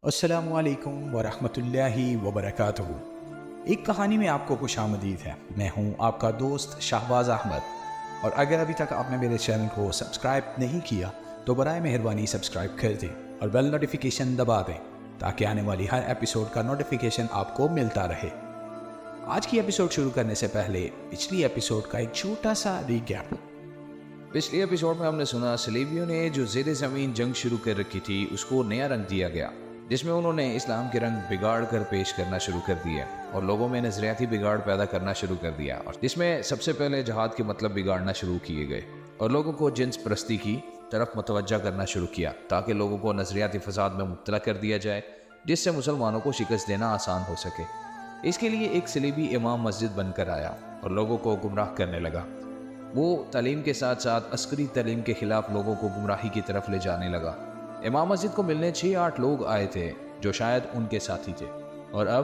السلام علیکم ورحمۃ اللہ وبرکاتہ۔ ایک کہانی میں آپ کو خوش آمدید ہے۔ میں ہوں آپ کا دوست شہباز احمد، اور اگر ابھی تک آپ نے میرے چینل کو سبسکرائب نہیں کیا تو برائے مہربانی سبسکرائب کر دیں اور بیل نوٹیفیکیشن دبا دیں تاکہ آنے والی ہر ایپیسوڈ کا نوٹیفیکیشن آپ کو ملتا رہے۔ آج کی ایپیسوڈ شروع کرنے سے پہلے پچھلی ایپیسوڈ کا ایک چھوٹا سا ریکیپ۔ پچھلی ایپیسوڈ میں ہم نے سنا صلیبیوں نے جو زیر زمین جنگ شروع کر رکھی تھی اس کو نیا رنگ دیا گیا، جس میں انہوں نے اسلام کے رنگ بگاڑ کر پیش کرنا شروع کر دیا اور لوگوں میں نظریاتی بگاڑ پیدا کرنا شروع کر دیا، اور جس میں سب سے پہلے جہاد کے مطلب بگاڑنا شروع کیے گئے اور لوگوں کو جنس پرستی کی طرف متوجہ کرنا شروع کیا تاکہ لوگوں کو نظریاتی فساد میں مبتلا کر دیا جائے جس سے مسلمانوں کو شکست دینا آسان ہو سکے۔ اس کے لیے ایک صلیبی امام مسجد بن کر آیا اور لوگوں کو گمراہ کرنے لگا۔ وہ تعلیم کے ساتھ ساتھ عسکری تعلیم کے خلاف لوگوں کو گمراہی کی طرف لے جانے لگا۔ امام مسجد کو ملنے 6-8 لوگ آئے تھے جو شاید ان کے ساتھی تھے، اور اب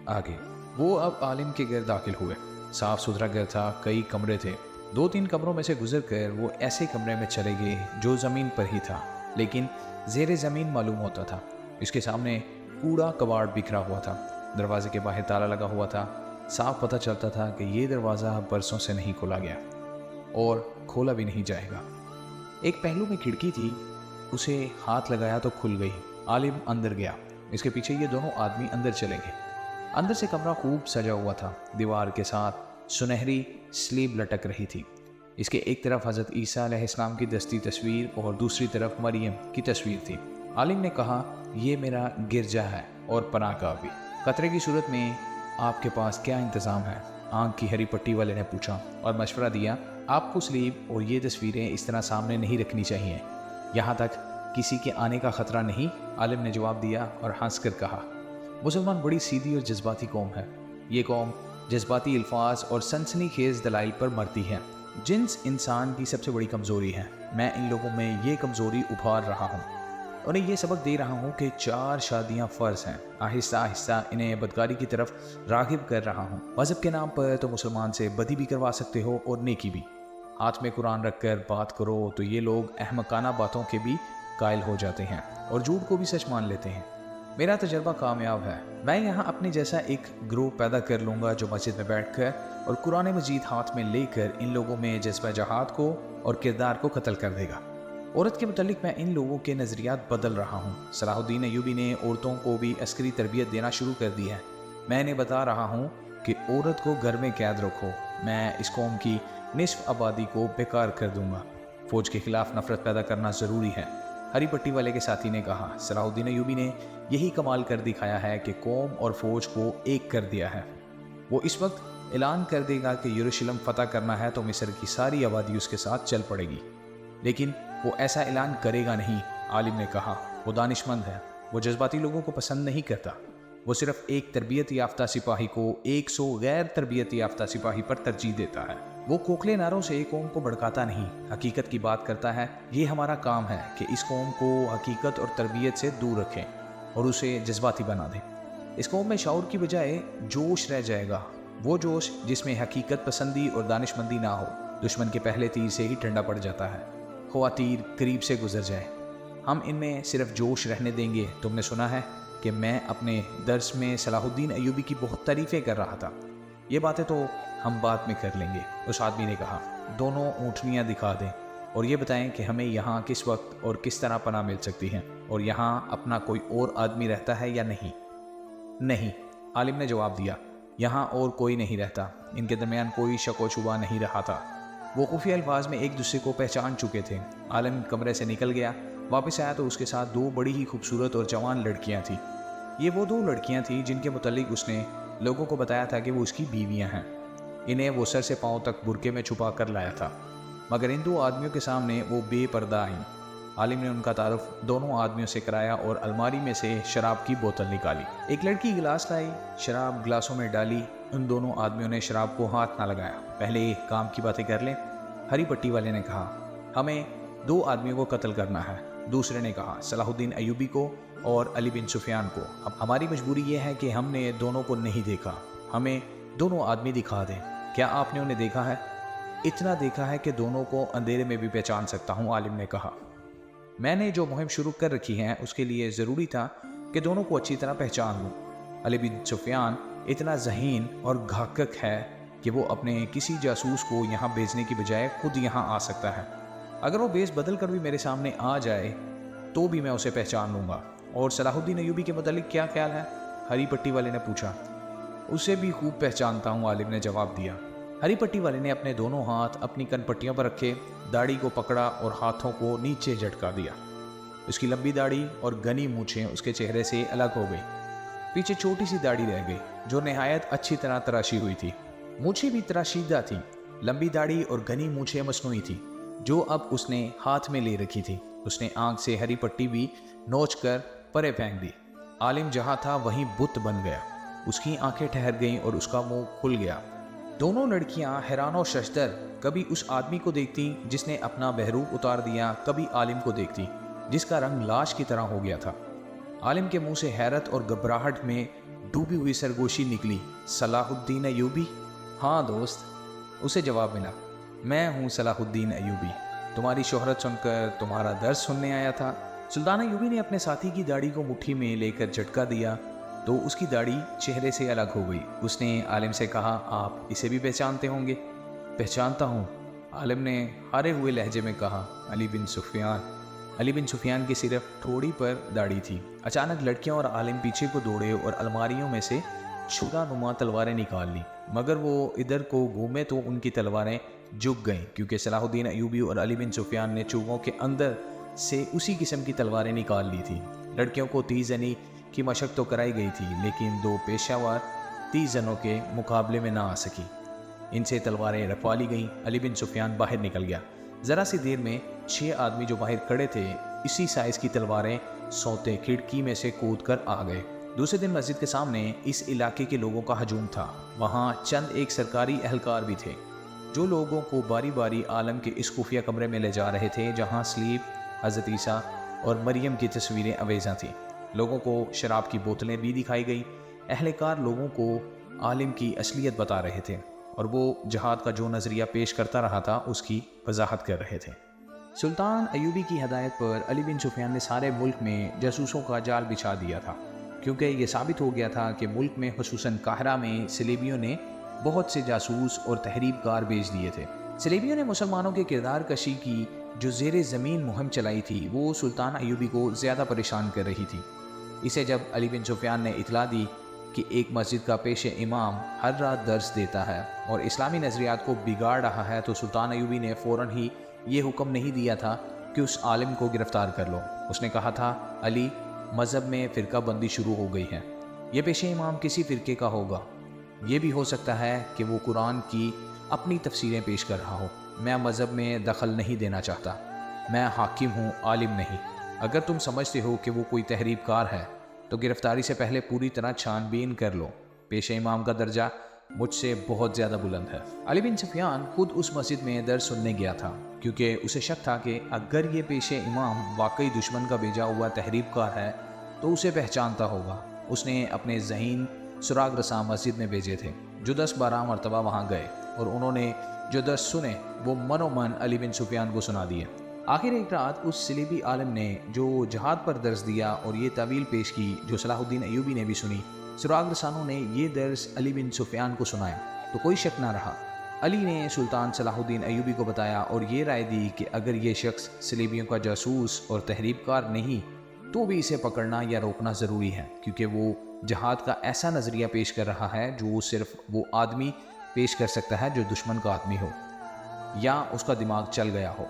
آگے وہ عالم کے گھر داخل ہوئے۔ صاف ستھرا گھر تھا، کئی کمرے تھے۔ 2-3 کمروں میں سے گزر کر وہ ایسے کمرے میں چلے گئے جو زمین پر ہی تھا لیکن زیر زمین معلوم ہوتا تھا۔ اس کے سامنے کوڑا کباڑ بکھرا ہوا تھا، دروازے کے باہر تالا لگا ہوا تھا۔ صاف پتہ چلتا تھا کہ یہ دروازہ برسوں سے نہیں کھولا گیا اور کھولا بھی نہیں جائے گا۔ ایک پہلو میں کھڑکی تھی، اسے ہاتھ لگایا تو کھل گئی۔ عالم اندر گیا، اس کے پیچھے یہ دونوں آدمی اندر چلے گئے۔ اندر سے کمرہ خوب سجا ہوا تھا، دیوار کے ساتھ سنہری سلیب لٹک رہی تھی۔ اس کے ایک طرف حضرت عیسیٰ علیہ السلام کی دستی تصویر اور دوسری طرف مریم کی تصویر تھی۔ عالم نے کہا، یہ میرا گرجا ہے اور پناہ گاہ بھی۔ خطرے کی صورت میں آپ کے پاس کیا انتظام ہے؟ آنکھ کی ہری پٹی والے نے پوچھا اور مشورہ دیا، آپ کو سلیب اور یہ تصویریں اس طرح سامنے نہیں رکھنی چاہیے، یہاں تک کسی کے آنے کا خطرہ نہیں۔ عالم نے جواب دیا اور ہنس کر کہا، مسلمان بڑی سیدھی اور جذباتی قوم ہے۔ یہ قوم جذباتی الفاظ اور سنسنی خیز دلائل پر مرتی ہے۔ جنس انسان کی سب سے بڑی کمزوری ہے۔ میں ان لوگوں میں یہ کمزوری ابھار رہا ہوں، انہیں یہ سبق دے رہا ہوں کہ 4 شادیاں فرض ہیں۔ آہستہ آہستہ انہیں بدکاری کی طرف راغب کر رہا ہوں۔ مذہب کے نام پر تو مسلمان سے بدی بھی کروا سکتے ہو اور نیکی بھی۔ ہاتھ میں قرآن رکھ کر بات کرو تو یہ لوگ احمقانہ باتوں کے بھی قائل ہو جاتے ہیں اور جھوٹ کو بھی سچ مان لیتے ہیں۔ میرا تجربہ کامیاب ہے۔ میں یہاں اپنے جیسا ایک گروہ پیدا کر لوں گا جو مسجد میں بیٹھ کر اور قرآن مجید ہاتھ میں لے کر ان لوگوں میں جذبہ جہاد کو اور کردار کو قتل کر دے گا۔ عورت کے متعلق میں ان لوگوں کے نظریات بدل رہا ہوں۔ صلاح الدین ایوبی نے عورتوں کو بھی عسکری تربیت دینا شروع کر دی ہے۔ میں انہیں بتا رہا ہوں کہ عورت کو گھر میں قید رکھو۔ میں اس قوم کی نصف آبادی کو بیکار کر دوں گا۔ فوج کے خلاف نفرت پیدا کرنا ضروری ہے۔ ہری پٹی والے کے ساتھی نے کہا، صلاح الدین ایوبی نے یہی کمال کر دکھایا ہے کہ قوم اور فوج کو ایک کر دیا ہے۔ وہ اس وقت اعلان کر دے گا کہ یروشلم فتح کرنا ہے تو مصر کی ساری آبادی اس کے ساتھ چل پڑے گی، لیکن وہ ایسا اعلان کرے گا نہیں۔ عالم نے کہا، وہ دانش مند ہے، وہ جذباتی لوگوں کو پسند نہیں کرتا۔ وہ صرف ایک تربیت یافتہ سپاہی کو 100 غیر تربیت یافتہ سپاہی پر ترجیح دیتا ہے۔ وہ کھوکھلے نعروں سے قوم کو بھڑکاتا نہیں، حقیقت کی بات کرتا ہے۔ یہ ہمارا کام ہے کہ اس قوم کو حقیقت اور تربیت سے دور رکھیں اور اسے جذباتی بنا دیں۔ اس قوم میں شعور کی بجائے جوش رہ جائے گا، وہ جوش جس میں حقیقت پسندی اور دانش مندی نہ ہو۔ دشمن کے پہلے تیر سے ہی ٹھنڈا پڑ جاتا ہے، خواہ تیر قریب سے گزر جائے۔ ہم ان میں صرف جوش رہنے دیں گے۔ تم نے سنا ہے کہ میں اپنے درس میں صلاح الدین ایوبی کی بہت تعریفیں کر رہا تھا۔ یہ باتیں تو ہم بعد میں کر لیں گے۔ اس آدمی نے کہا، دونوں اونٹنیاں دکھا دیں اور یہ بتائیں کہ ہمیں یہاں کس وقت اور کس طرح پناہ مل سکتی ہیں، اور یہاں اپنا کوئی اور آدمی رہتا ہے یا نہیں؟ نہیں، عالم نے جواب دیا، یہاں اور کوئی نہیں رہتا۔ ان کے درمیان کوئی شک و شبہ نہیں رہا تھا، وہ خفیہ الفاظ میں ایک دوسرے کو پہچان چکے تھے۔ عالم کمرے سے نکل گیا، واپس آیا تو اس کے ساتھ 2 بڑی ہی خوبصورت اور جوان لڑکیاں تھیں۔ یہ وہ 2 لڑکیاں تھیں جن کے متعلق اس نے لوگوں کو بتایا تھا کہ وہ اس کی بیویاں ہیں۔ انہیں وہ سر سے پاؤں تک برقعے میں چھپا کر لایا تھا، مگر ان 2 آدمیوں کے سامنے وہ بے پردہ آئیں۔ عالم نے ان کا تعارف دونوں آدمیوں سے کرایا اور الماری میں سے شراب کی بوتل نکالی۔ ایک لڑکی گلاس لائی، شراب گلاسوں میں ڈالی۔ ان دونوں آدمیوں نے شراب کو ہاتھ نہ لگایا۔ پہلے کام کی باتیں کر لیں۔ ہری پٹی والے نے کہا، ہمیں 2 آدمیوں کو قتل کرنا ہے۔ دوسرے نے کہا، صلاح الدین ایوبی کو اور علی بن سفیان کو۔ اب ہماری مجبوری یہ ہے کہ ہم نے دونوں کو نہیں دیکھا، ہمیں دونوں آدمی دکھا دیں۔ کیا آپ نے انہیں دیکھا ہے؟ اتنا دیکھا ہے کہ دونوں کو اندھیرے میں بھی پہچان سکتا ہوں، عالم نے کہا۔ میں نے جو مہم شروع کر رکھی ہے اس کے لیے ضروری تھا کہ دونوں کو اچھی طرح پہچان لوں۔ علی بن سفیان اتنا ذہین اور گھاکک ہے کہ وہ اپنے کسی جاسوس کو یہاں بھیجنے کی بجائے خود یہاں آ سکتا ہے۔ اگر وہ بیس بدل کر بھی میرے سامنے آ جائے تو بھی میں اسے پہچان لوں گا۔ اور صلاح الدین ایوبی کے متعلق کیا خیال ہے؟ ہری پٹی والے نے پوچھا۔ اسے بھی خوب پہچانتا ہوں، عالم نے جواب دیا۔ ہری پٹی والے نے اپنے دونوں ہاتھ اپنی کن پٹیوں پر رکھے، داڑھی کو پکڑا اور ہاتھوں کو نیچے جھٹکا دیا۔ اس کی لمبی داڑھی اور گھنی مونچھیں اس کے چہرے سے الگ ہو گئی۔ پیچھے چھوٹی سی داڑھی رہ گئی جو نہایت اچھی طرح تراشی ہوئی تھی۔ مونچھیں بھی تراشیدہ تھیں۔ لمبی داڑھی اور گھنی مونچھیں مصنوعی تھی جو اب اس نے ہاتھ میں لے رکھی تھی۔ اس نے آنکھ سے ہری پٹی بھی نوچ کر پرے پھینک دی۔ عالم جہاں تھا وہیں بت بن گیا۔ اس کی آنکھیں ٹھہر گئیں اور اس کا منہ کھل گیا۔ دونوں لڑکیاں حیران و ششدر کبھی اس آدمی کو دیکھتی جس نے اپنا بہروپ اتار دیا، کبھی عالم کو دیکھتی جس کا رنگ لاش کی طرح ہو گیا تھا۔ عالم کے منہ سے حیرت اور گھبراہٹ میں ڈوبی ہوئی سرگوشی نکلی۔ صلاح الدین ایوبی؟ ہاں دوست، اسے جواب ملا۔ میں ہوں صلاح الدین ایوبی، تمہاری شہرت سن کر تمہارا درس سننے آیا تھا۔ سلطان ایوبی نے اپنے ساتھی کی داڑھی کو مٹھی میں لے کر جھٹکا دیا تو اس کی داڑھی چہرے سے الگ ہو گئی۔ اس نے عالم سے کہا، آپ اسے بھی پہچانتے ہوں گے؟ پہچانتا ہوں، عالم نے ہارے ہوئے لہجے میں کہا۔ علی بن سفیان۔ علی بن سفیان کی صرف تھوڑی پر داڑھی تھی۔ اچانک لڑکیاں اور عالم پیچھے کو دوڑے اور الماریوں میں سے چھرا نما تلواریں نکال لیں، مگر وہ ادھر کو گھومے تو ان کی تلواریں جھک گئیں، کیونکہ صلاح الدین ایوبی اور علی بن سفیان نے چوبوں کے اندر سے اسی قسم کی تلواریں نکال لی تھیں۔ لڑکیوں کو تیز زنی کی مشق تو کرائی گئی تھی، لیکن دو پیشہ ور تیز زنوں کے مقابلے میں نہ آ سکی۔ ان سے تلواریں رکھوا لی گئیں۔ علی بن سفیان باہر نکل گیا۔ ذرا سی دیر میں 6 آدمی جو باہر کھڑے تھے اسی سائز کی تلواریں سوتے کھڑکی میں سے کود کر آ گئے۔ دوسرے دن مسجد کے سامنے اس علاقے کے لوگوں کا ہجوم تھا۔ وہاں چند ایک سرکاری اہلکار بھی تھے جو لوگوں کو باری باری عالم کے اس خفیہ کمرے میں لے جا رہے تھے جہاں سلیب، حضرت عیسیٰ اور مریم کی تصویریں آویزاں تھیں۔ لوگوں کو شراب کی بوتلیں بھی دکھائی گئی۔ اہلکار لوگوں کو عالم کی اصلیت بتا رہے تھے اور وہ جہاد کا جو نظریہ پیش کرتا رہا تھا اس کی وضاحت کر رہے تھے۔ سلطان ایوبی کی ہدایت پر علی بن سفیان نے سارے ملک میں جاسوسوں کا جال بچھا دیا تھا، کیونکہ یہ ثابت ہو گیا تھا کہ ملک میں خصوصاً قاہرہ میں صلیبیوں نے بہت سے جاسوس اور تحریب کار بھیج دیے تھے۔ صلیبیوں نے مسلمانوں کے کردار کشی کی جو زیر زمین مہم چلائی تھی وہ سلطان ایوبی کو زیادہ پریشان کر رہی تھی۔ اسے جب علی بن سفیان نے اطلاع دی کہ ایک مسجد کا پیش امام ہر رات درس دیتا ہے اور اسلامی نظریات کو بگاڑ رہا ہے تو سلطان ایوبی نے فوراً ہی یہ حکم نہیں دیا تھا کہ اس عالم کو گرفتار کر لو۔ اس نے کہا تھا، علی، مذہب میں فرقہ بندی شروع ہو گئی ہے۔ یہ پیش امام کسی فرقے کا ہوگا۔ یہ بھی ہو سکتا ہے کہ وہ قرآن کی اپنی تفسیریں پیش کر رہا ہو۔ میں مذہب میں دخل نہیں دینا چاہتا۔ میں حاکم ہوں، عالم نہیں۔ اگر تم سمجھتے ہو کہ وہ کوئی تحریب کار ہے تو گرفتاری سے پہلے پوری طرح چھان بین کر لو۔ پیش امام کا درجہ مجھ سے بہت زیادہ بلند ہے۔ علی بن سفیان خود اس مسجد میں درس سننے گیا تھا کیونکہ اسے شک تھا کہ اگر یہ پیش امام واقعی دشمن کا بھیجا ہوا تحریب کار ہے تو اسے پہچانتا ہوگا۔ اس نے اپنے ذہین سراغ رساں مسجد میں بھیجے تھے جو 10-12 مرتبہ وہاں گئے اور انہوں نے جو درس سنے وہ من و من علی بن سفیان کو سنا دیے۔ آخر ایک رات اس صلیبی عالم نے جو جہاد پر درس دیا اور یہ تعویل پیش کی جو صلاح الدین ایوبی نے بھی سنی، سراغ رسانوں نے یہ درس علی بن سفیان کو سنایا تو کوئی شک نہ رہا۔ علی نے سلطان صلاح الدین ایوبی کو بتایا اور یہ رائے دی کہ اگر یہ شخص صلیبیوں کا جاسوس اور تحریب کار نہیں تو بھی اسے پکڑنا یا روکنا ضروری ہے، کیونکہ وہ جہاد کا ایسا نظریہ پیش کر رہا ہے جو صرف وہ آدمی پیش کر سکتا ہے جو دشمن کا آدمی ہو یا اس کا دماغ چل گیا ہو۔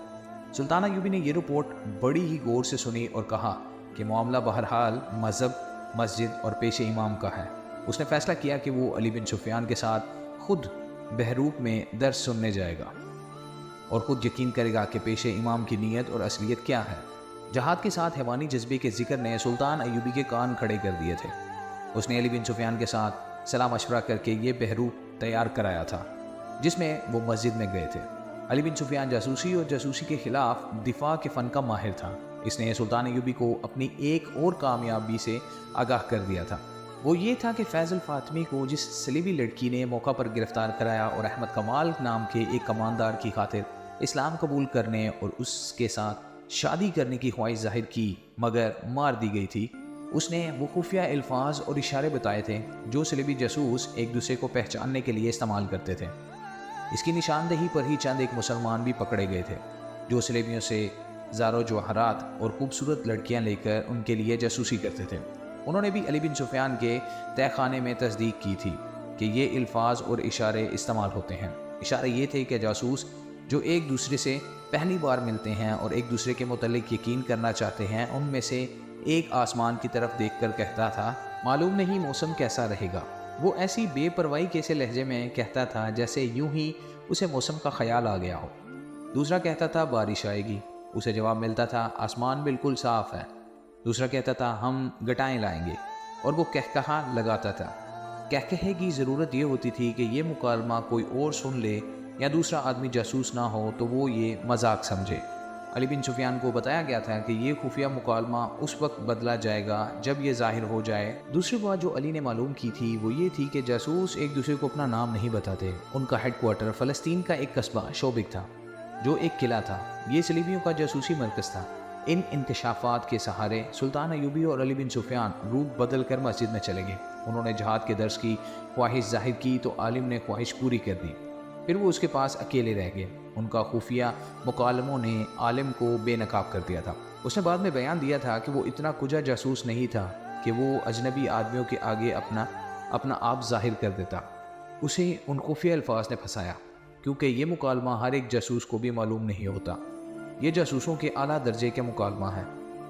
سلطان ایوبی نے یہ رپورٹ بڑی ہی غور سے سنی اور کہا کہ معاملہ بہرحال مذہب، مسجد اور پیش امام کا ہے۔ اس نے فیصلہ کیا کہ وہ علی بن سفیان کے ساتھ خود بہروپ میں درس سننے جائے گا اور خود یقین کرے گا کہ پیش امام کی نیت اور اصلیت کیا ہے۔ جہاد کے ساتھ حیوانی جذبے کے ذکر نے سلطان ایوبی کے کان کھڑے کر دیے تھے۔ اس نے علی بن سفیان کے ساتھ صلاح مشورہ کر کے یہ بہروپ تیار کرایا تھا جس میں وہ مسجد میں گئے تھے۔ علی بن سفیان جاسوسی اور جاسوسی کے خلاف دفاع کے فن کا ماہر تھا۔ اس نے سلطان ایوبی کو اپنی ایک اور کامیابی سے آگاہ کر دیا تھا۔ وہ یہ تھا کہ فیض الفاطمی کو جس صلیبی لڑکی نے موقع پر گرفتار کرایا اور احمد کمال نام کے ایک کماندار کی خاطر اسلام قبول کرنے اور اس کے ساتھ شادی کرنے کی خواہش ظاہر کی مگر مار دی گئی تھی، اس نے وہ خفیہ الفاظ اور اشارے بتائے تھے جو صلیبی جاسوس ایک دوسرے کو پہچاننے کے لیے استعمال کرتے تھے۔ اس کی نشاندہی پر ہی چند ایک مسلمان بھی پکڑے گئے تھے جو صلیبیوں سے زار و جواہرات اور خوبصورت لڑکیاں لے کر ان کے لیے جاسوسی کرتے تھے۔ انہوں نے بھی علی بن سفیان کے تہہ خانے میں تصدیق کی تھی کہ یہ الفاظ اور اشارے استعمال ہوتے ہیں۔ اشارے یہ تھے کہ جاسوس جو ایک دوسرے سے پہلی بار ملتے ہیں اور ایک دوسرے کے متعلق یقین کرنا چاہتے ہیں، ان میں سے ایک آسمان کی طرف دیکھ کر کہتا تھا معلوم نہیں موسم کیسا رہے گا۔ وہ ایسی بے پرواہی کے سے لہجے میں کہتا تھا جیسے یوں ہی اسے موسم کا خیال آ گیا ہو۔ دوسرا کہتا تھا بارش آئے گی، اسے جواب ملتا تھا آسمان بالکل صاف ہے۔ دوسرا کہتا تھا ہم گٹائیں لائیں گے، اور وہ کہکہا لگاتا تھا۔ کہکہے کی ضرورت یہ ہوتی تھی کہ یہ مکالمہ کوئی اور سن لے یا دوسرا آدمی جاسوس نہ ہو تو وہ یہ مذاق سمجھے۔ علی بن سفیان کو بتایا گیا تھا کہ یہ خفیہ مکالمہ اس وقت بدلا جائے گا جب یہ ظاہر ہو جائے۔ دوسری بات جو علی نے معلوم کی تھی وہ یہ تھی کہ جاسوس ایک دوسرے کو اپنا نام نہیں بتاتے۔ ان کا ہیڈ کوارٹر فلسطین کا ایک قصبہ شوبک تھا جو ایک قلعہ تھا۔ یہ صلیبیوں کا جاسوسی مرکز تھا۔ ان انکشافات کے سہارے سلطان ایوبی اور علی بن سفیان روپ بدل کر مسجد میں چلے گئے۔ انہوں نے جہاد کے درس کی خواہش ظاہر کی تو عالم نے خواہش پوری کر دی۔ پھر وہ اس کے پاس اکیلے رہ گئے۔ ان کا خفیہ مکالموں نے عالم کو بے نقاب کر دیا تھا۔ اس نے بعد میں بیان دیا تھا کہ وہ اتنا کجا جاسوس نہیں تھا کہ وہ اجنبی آدمیوں کے آگے اپنا آپ ظاہر کر دیتا۔ اسے ان خفیہ الفاظ نے پھنسایا کیونکہ یہ مکالمہ ہر ایک جاسوس کو بھی معلوم نہیں ہوتا۔ یہ جاسوسوں کے اعلیٰ درجے کے مکالمہ ہے،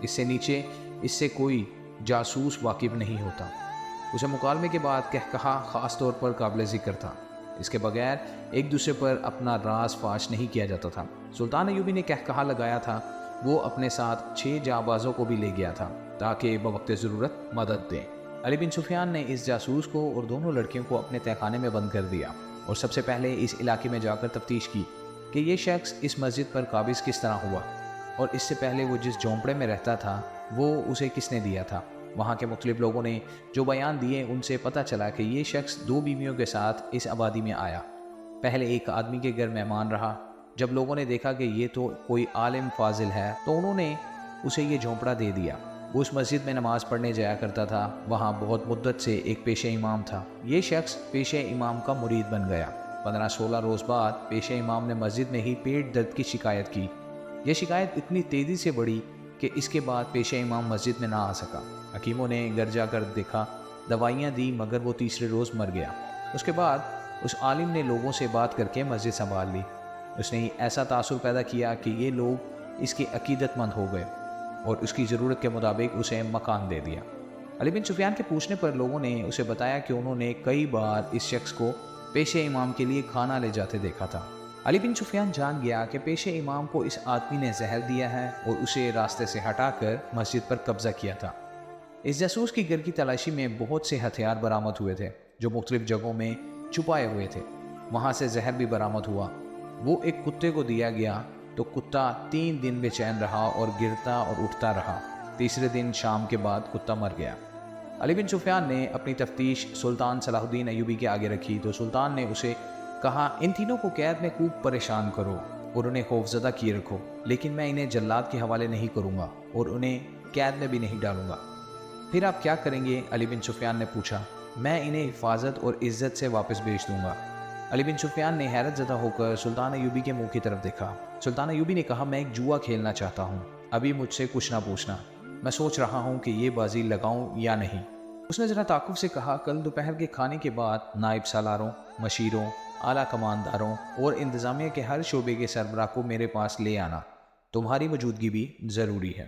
اس سے نیچے اس سے کوئی جاسوس واقف نہیں ہوتا۔ اسے مکالمے کے بعد کہا خاص طور پر قابل ذکر تھا۔ اس کے بغیر ایک دوسرے پر اپنا راز فاش نہیں کیا جاتا تھا۔ سلطان ایوبی نے کہا لگایا تھا وہ اپنے ساتھ 6 جانبازوں کو بھی لے گیا تھا تاکہ بوقت ضرورت مدد دیں۔ علی بن سفیان نے اس جاسوس کو اور دونوں لڑکیوں کو اپنے تہہ خانے میں بند کر دیا اور سب سے پہلے اس علاقے میں جا کر تفتیش کی کہ یہ شخص اس مسجد پر قابض کس طرح ہوا اور اس سے پہلے وہ جس جھونپڑے میں رہتا تھا وہ اسے کس نے دیا تھا۔ وہاں کے مختلف لوگوں نے جو بیان دیے ان سے پتہ چلا کہ یہ شخص 2 بیویوں کے ساتھ اس آبادی میں آیا۔ پہلے ایک آدمی کے گھر مہمان رہا۔ جب لوگوں نے دیکھا کہ یہ تو کوئی عالم فاضل ہے تو انہوں نے اسے یہ جھونپڑا دے دیا۔ وہ اس مسجد میں نماز پڑھنے جایا کرتا تھا۔ وہاں بہت مدت سے ایک پیشہ امام تھا۔ یہ شخص پیشہ امام کا مرید بن گیا۔ 15-16 روز بعد پیشہ امام نے مسجد میں ہی پیٹ درد کی شکایت کی۔ یہ شکایت اتنی تیزی سے بڑھی کہ اس کے بعد پیشہ امام مسجد میں نہ آ سکا۔ حکیموں نے گھر جا کر دیکھا، دوائیاں دی، مگر وہ تیسرے روز مر گیا۔ اس کے بعد اس عالم نے لوگوں سے بات کر کے مسجد سنبھال لی۔ اس نے ایسا تاثر پیدا کیا کہ یہ لوگ اس کے عقیدت مند ہو گئے اور اس کی ضرورت کے مطابق اسے مکان دے دیا۔ علی بن سفیان کے پوچھنے پر لوگوں نے اسے بتایا کہ انہوں نے کئی بار اس شخص کو پیشہ امام کے لیے کھانا لے جاتے دیکھا تھا۔ علی بن سفیان جان گیا کہ پیشہ امام کو اس آدمی نے زہر دیا ہے اور اسے راستے سے ہٹا کر مسجد پر قبضہ کیا تھا۔ اس جاسوس کی گھر کی تلاشی میں بہت سے ہتھیار برآمد ہوئے تھے جو مختلف جگہوں میں چھپائے ہوئے تھے۔ وہاں سے زہر بھی برآمد ہوا۔ وہ ایک کتے کو دیا گیا تو کتا 3 دن بے چین رہا اور گرتا اور اٹھتا رہا۔ تیسرے دن شام کے بعد کتا مر گیا۔ علی بن سفیان نے اپنی تفتیش سلطان صلاح الدین ایوبی کے آگے رکھی تو سلطان نے اسے کہا ان تینوں کو قید میں خوب پریشان کرو اور انہیں خوفزدہ کیے رکھو، لیکن میں انہیں جلاد کے حوالے نہیں کروں گا اور انہیں قید میں بھی نہیں ڈالوں گا۔ پھر آپ کیا کریں گے؟ علی بن سفیان نے پوچھا۔ میں انہیں حفاظت اور عزت سے واپس بھیج دوں گا۔ علی بن سفیان نے حیرت زدہ ہو کر سلطان ایوبی کے منہ کی طرف دیکھا۔ سلطان ایوبی نے کہا میں ایک جوا کھیلنا چاہتا ہوں، ابھی مجھ سے کچھ نہ پوچھنا، میں سوچ رہا ہوں کہ یہ بازی لگاؤں یا نہیں۔ اس نے ذرا تعاقب سے کہا کل دوپہر کے کھانے کے بعد نائب سالاروں، مشیروں، اعلیٰ کمانداروں اور انتظامیہ کے ہر شعبے کے سربراہ کو میرے پاس لے آنا، تمہاری موجودگی بھی ضروری ہے۔